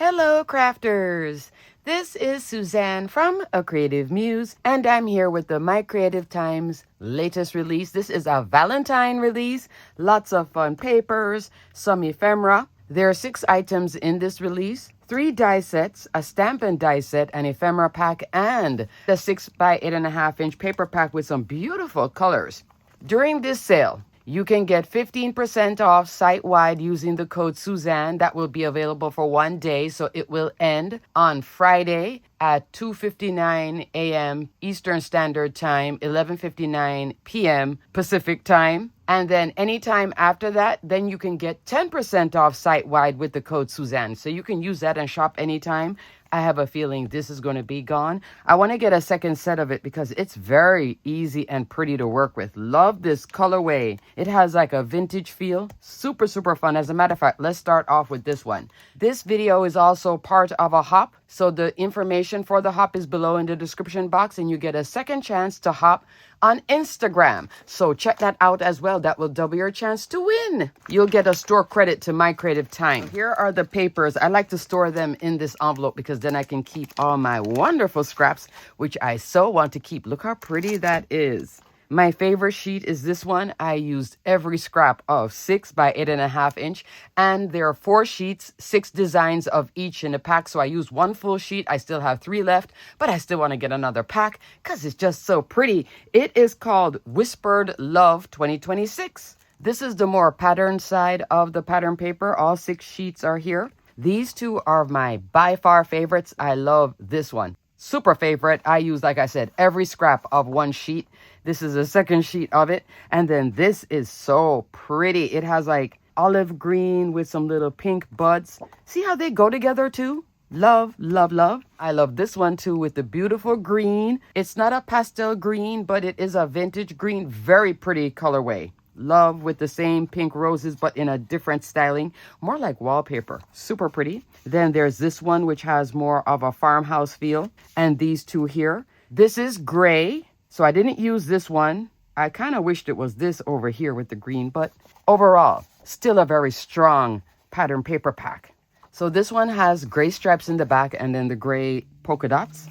Hello, crafters! This is Suzanne from A Creative Muse, and I'm here with the My Creative Time's latest release. This is a Valentine release. Lots of fun papers, some ephemera. There are 6 items in this release. 3 die sets, a stamp and die set, an ephemera pack, and the 6 by 8.5-inch paper pack with some beautiful colors. During this sale, you can get 15% off site-wide using the code Suzanne. That will be available for 1 day, so it will end on Friday at 2:59 a.m. Eastern Standard Time, 11:59 p.m. Pacific Time. And then anytime after that, then you can get 10% off site-wide with the code Suzanne. So you can use that and shop anytime. I have a feeling this is going to be gone. I want to get a second set of it because it's very easy and pretty to work with. Love this colorway. It has like a vintage feel. Super, super fun. As a matter of fact, let's start off with this one. This video is also part of a hop. So the information for the hop is below in the description box, and you get a second chance to hop on Instagram. So check that out as well. That will double your chance to win. You'll get a store credit to My Creative Time. Here are the papers. I like to store them in this envelope because then I can keep all my wonderful scraps, which I so want to keep. Look how pretty that is. My favorite sheet is this one. I used every scrap of 6 by 8.5-inch, and there are 4 sheets, 6 designs of each in the pack. So I used 1 full sheet. I still have 3 left, but I still want to get another pack because it's just so pretty. It is called Whispered Love 2026. This is the more pattern side of the pattern paper. All 6 sheets are here. These 2 are my by far favorites. I love this one. Super favorite. I use, like I said, every scrap of 1 sheet. This is the second sheet of it. And then this is so pretty. It has like olive green with some little pink buds. See how they go together too? Love, love, love. I love this one too with the beautiful green. It's not a pastel green, but it is a vintage green. Very pretty colorway. Love with the same pink roses, but in a different styling. More like wallpaper. Super pretty. Then there's this one, which has more of a farmhouse feel. And these 2 here. This is gray. So I didn't use this one. I kind of wished it was this over here with the green, but overall, still a very strong pattern paper pack. So this one has gray stripes in the back and then the gray polka dots.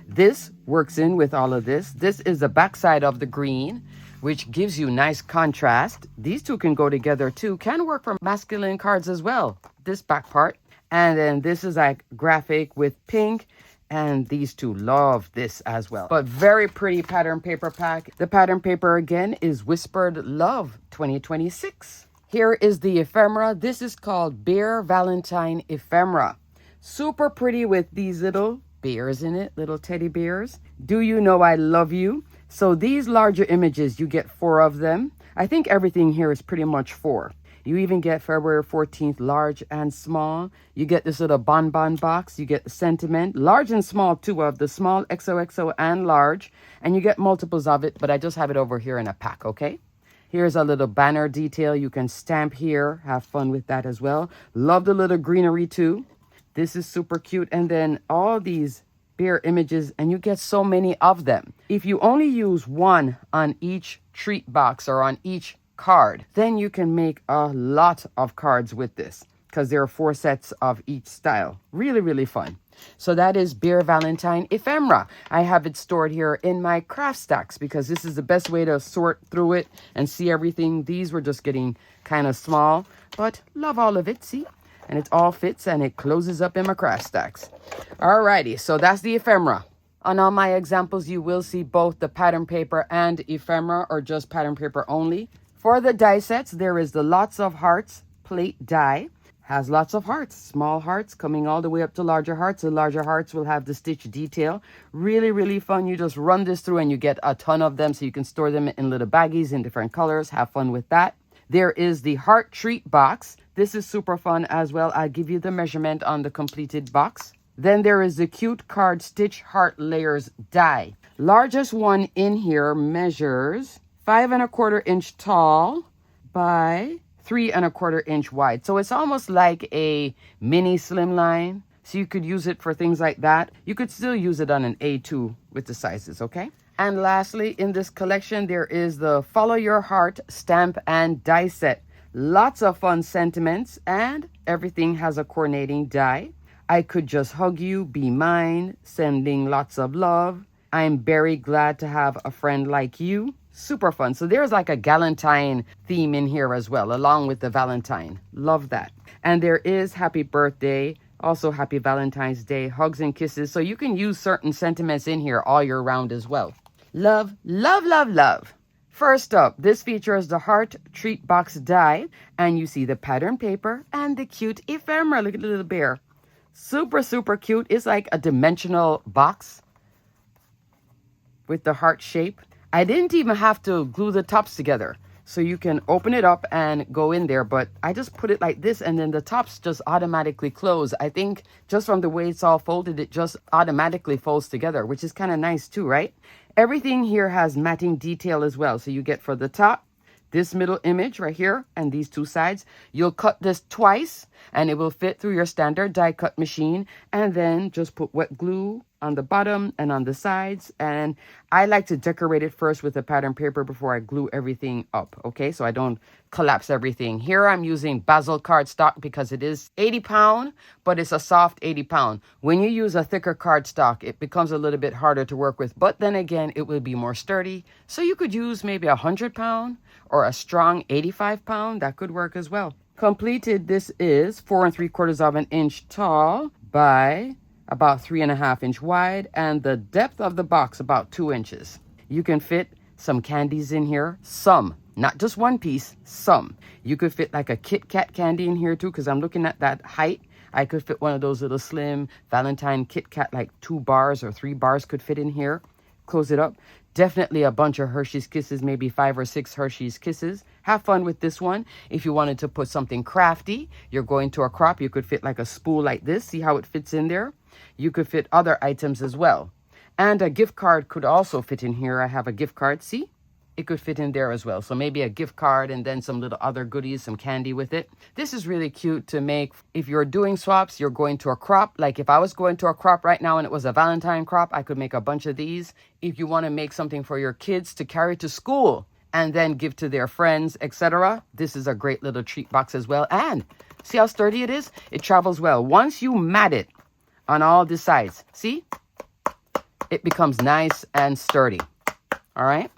This works in with all of this. This is the back side of the green, which gives you nice contrast. These 2 can go together too. Can work for masculine cards as well, this back part. And then this is like graphic with pink. And these 2 love this as well. But very pretty pattern paper pack. The pattern paper again is Whispered Love 2026. Here is the ephemera. This is called Bear Valentine Ephemera. Super pretty with these little bears in it, little teddy bears. Do you know I love you? So these larger images, you get 4 of them. I think everything here is pretty much 4. You even get February 14th, large and small. You get this little bonbon box. You get the sentiment, large and small too, of the small XOXO and large. And you get multiples of it, but I just have it over here in a pack, okay? Here's a little banner detail. You can stamp here. Have fun with that as well. Love the little greenery too. This is super cute. And then all these bear images, and you get so many of them. If you only use 1 on each treat box or on each card, then you can make a lot of cards with this because there are 4 sets of each style. Really, really fun. So that is Bear Valentine Ephemera. I have it stored here in my craft stacks because this is the best way to sort through it and see everything. These were just getting kind of small, but love all of it, see? And it all fits and it closes up in my craft stacks. Alrighty, so that's the ephemera. On all my examples, you will see both the pattern paper and ephemera or just pattern paper only. For the die sets, there is the Lots of Hearts plate die. Has lots of hearts, small hearts coming all the way up to larger hearts. The larger hearts will have the stitch detail. Really, really fun. You just run this through and you get a ton of them so you can store them in little baggies in different colors. Have fun with that. There is the heart treat box. This is super fun as well. I'll give you the measurement on the completed box. Then there is the cute card stitch heart layers die. Largest one in here measures 5 1/4 inch tall by 3 1/4 inch wide. So it's almost like a mini slimline. So you could use it for things like that. You could still use it on an A2 with the sizes, okay? And lastly, in this collection, there is the Follow Your Heart stamp and die set. Lots of fun sentiments, and everything has a coordinating die. I could just hug you, be mine, sending lots of love. I'm very glad to have a friend like you. Super fun. So there's like a Galentine theme in here as well, along with the Valentine. Love that. And there is happy birthday, also happy Valentine's Day, hugs and kisses. So you can use certain sentiments in here all year round as well. Love, love, love, love. First up, this features the heart treat box die, and you see the pattern paper and the cute ephemera. Look at the little bear. Super, super cute. It's like a dimensional box with the heart shape. I didn't even have to glue the tops together. So you can open it up and go in there, but I just put it like this and then the tops just automatically close. I think just from the way it's all folded, it just automatically folds together, which is kind of nice too, right? Everything here has matting detail as well. So you get for the top, this middle image right here and these two sides. You'll cut this twice and it will fit through your standard die cut machine, and then just put wet glue on the bottom and on the sides. And I like to decorate it first with the pattern paper before I glue everything up, okay, so I don't collapse everything. Here I'm using basil cardstock because it is 80-pound, but it's a soft 80-pound. When you use a thicker cardstock, it becomes a little bit harder to work with, but then again it will be more sturdy. So you could use maybe 100-pound or a strong 85-pound. That could work as well. Completed, this is 4 3/4 of an inch tall by about 3.5 inch wide, and the depth of the box about 2 inches. You can fit some candies in here, some, not just one piece, some. You could fit like a Kit Kat candy in here too, because I'm looking at that height. I could fit one of those little slim Valentine Kit Kat, like 2 bars or 3 bars could fit in here. Close it up. Definitely a bunch of Hershey's Kisses, maybe 5 or 6 Hershey's Kisses. Have fun with this one. If you wanted to put something crafty, you're going to a crop, you could fit like a spool like this. See how it fits in there? You could fit other items as well. And a gift card could also fit in here. I have a gift card. See? It could fit in there as well. So maybe a gift card and then some little other goodies, some candy with it. This is really cute to make if you're doing swaps, you're going to a crop. Like if I was going to a crop right now and it was a Valentine crop, I could make a bunch of these. If you want to make something for your kids to carry to school and then give to their friends, etc., this is a great little treat box as well. And see how sturdy it is? It travels well. Once you mat it on all the sides, see? It becomes nice and sturdy. All right?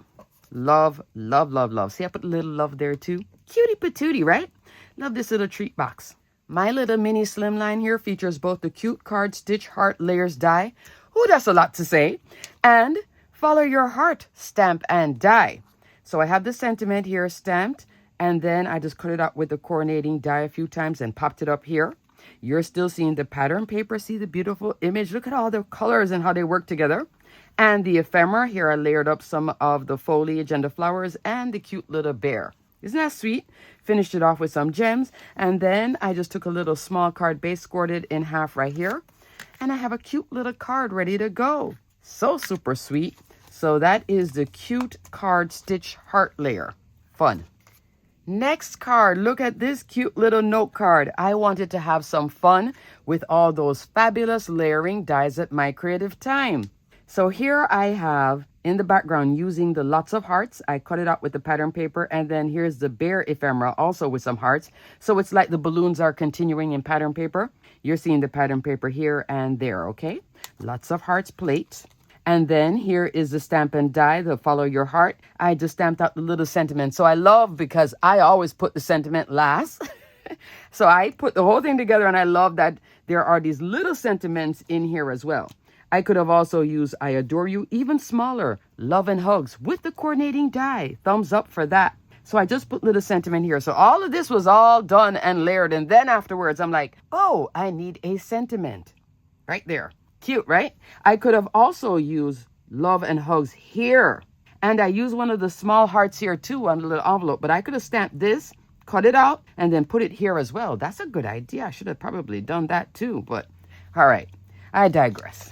Love, love, love, love. See, I put a little love there too. Cutie patootie, right? Love this little treat box. My little mini slimline here features both the cute card stitch heart layers die. Ooh, that's a lot to say. And follow your heart stamp and die. So I have the sentiment here stamped, and then I just cut it up with the coordinating die a few times and popped it up here. You're still seeing the pattern paper. See the beautiful image? Look at all the colors and how they work together. And the ephemera, here I layered up some of the foliage and the flowers and the cute little bear. Isn't that sweet? Finished it off with some gems. And then I just took a little small card base, scored it in half right here. And I have a cute little card ready to go. So super sweet. So that is the cute card stitch heart layer. Fun. Next card, look at this cute little note card. I wanted to have some fun with all those fabulous layering dies at My Creative Time. So here I have in the background using the lots of hearts. I cut it out with the pattern paper, and then here's the bear ephemera also with some hearts. So it's like the balloons are continuing in pattern paper. You're seeing the pattern paper here and there, okay? Lots of hearts plate. And then here is the stamp and die, the follow your heart. I just stamped out the little sentiment. So I love, because I always put the sentiment last. So I put the whole thing together, and I love that there are these little sentiments in here as well. I could have also used I adore you, even smaller, love and hugs with the coordinating die. Thumbs up for that. So I just put little sentiment here. So all of this was all done and layered. And then afterwards, I'm like, oh, I need a sentiment right there. Cute, right? I could have also used love and hugs here. And I used one of the small hearts here too on the little envelope. But I could have stamped this, cut it out, and then put it here as well. That's a good idea. I should have probably done that too. But all right, I digress.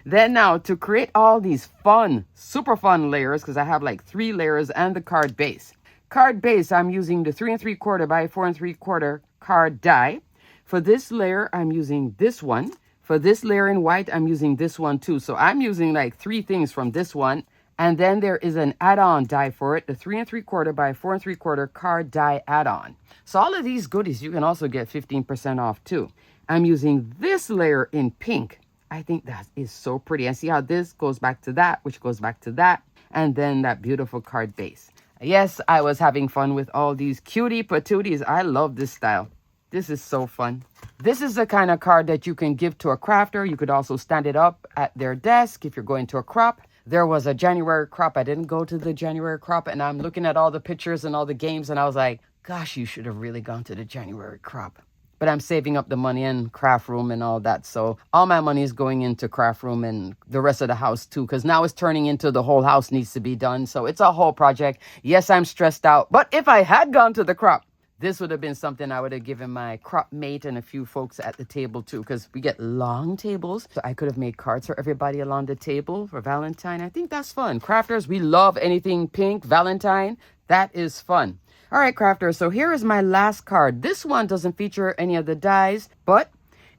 Then now to create all these fun, super fun layers, because I have like 3 layers and the card base. Card base, I'm using the 3 3/4 by 4 3/4 card die. For this layer, I'm using this one. For this layer in white, I'm using this one too. So I'm using like 3 things from this one. And then there is an add-on die for it, the 3 3/4 by 4 3/4 card die add-on. So all of these goodies, you can also get 15% off too. I'm using this layer in pink. I think that is so pretty. And see how this goes back to that, which goes back to that, and then that beautiful card base. Yes, I was having fun with all these cutie patooties. I love this style. This is so fun. This is the kind of card that you can give to a crafter. You could also stand it up at their desk if you're going to a crop. There was a January crop. I didn't go to the January crop, and I'm looking at all the pictures and all the games, and I was like, gosh, you should have really gone to the January crop. But I'm saving up the money in craft room and all that. So all my money is going into craft room and the rest of the house too, because now it's turning into the whole house needs to be done. So it's a whole project. Yes, I'm stressed out. But if I had gone to the crop, this would have been something I would have given my crop mate and a few folks at the table too, because we get long tables. So I could have made cards for everybody along the table for Valentine. I think that's fun. Crafters, we love anything pink, Valentine. That is fun. All right, crafters, so here is my last card. This one doesn't feature any of the dies, but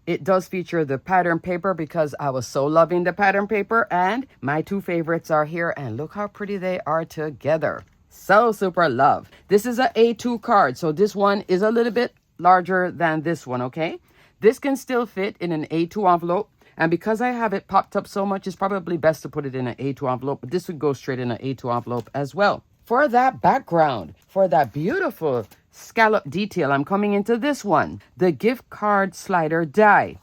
it does feature the pattern paper because I was so loving the pattern paper. And my two favorites are here, and look how pretty they are together. So super love. This is a A2 card, so this one is a little bit larger than this one, okay? This can still fit in an A2 envelope, and because I have it popped up so much, it's probably best to put it in an A2 envelope, but this would go straight in an A2 envelope as well. For that background, for that beautiful scallop detail, I'm coming into this one, the gift card slider die.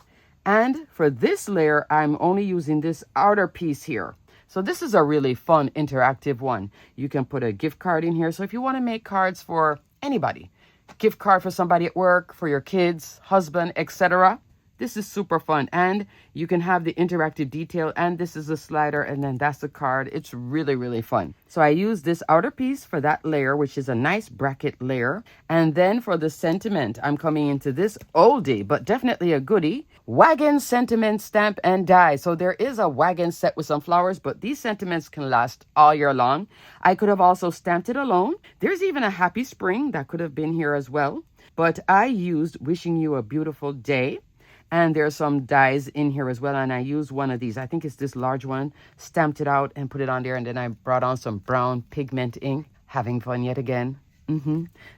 And for this layer, I'm only using this outer piece here. So this is a really fun interactive one. You can put a gift card in here. So if you want to make cards for anybody, gift card for somebody at work, for your kids, husband, etc., this is super fun. And you can have the interactive detail, and this is a slider, and then that's the card. It's really, really fun. So I use this outer piece for that layer, which is a nice bracket layer. And then for the sentiment, I'm coming into this oldie, but definitely a goodie, wagon sentiment stamp and die. So there is a wagon set with some flowers, but these sentiments can last all year long. I could have also stamped it alone. There's even a happy spring that could have been here as well. But I used wishing you a beautiful day. And there's some dies in here as well. And I used one of these. I think it's this large one. Stamped it out and put it on there. And then I brought on some brown pigment ink. Having fun yet again.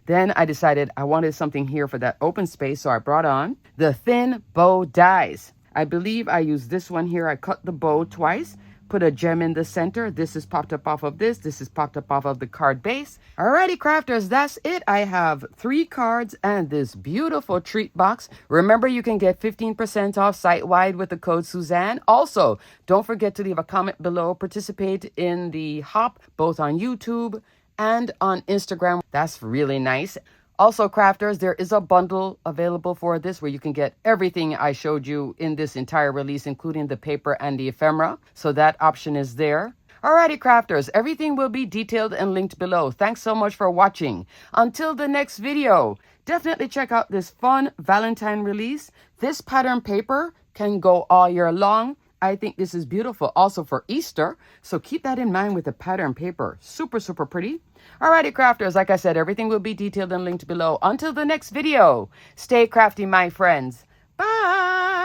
Then I decided I wanted something here for that open space. So I brought on the thin bow dies. I believe I used this one here. I cut the bow twice. Put a gem in the center. This is popped up off of this. This is popped up off of the card base. Alrighty, crafters, that's it. I have 3 cards and this beautiful treat box. Remember, you can get 15% off site-wide with the code Suzanne. Also, don't forget to leave a comment below. Participate in the hop, both on YouTube and on Instagram. That's really nice. Also, crafters, there is a bundle available for this where you can get everything I showed you in this entire release, including the paper and the ephemera. So that option is there. Alrighty, crafters, everything will be detailed and linked below. Thanks so much for watching. Until the next video, definitely check out this fun Valentine release. This pattern paper can go all year long. I think this is beautiful also for Easter. So keep that in mind with the pattern paper. Super, super pretty. Alrighty, crafters, like I said, everything will be detailed and linked below. Until the next video, stay crafty, my friends. Bye.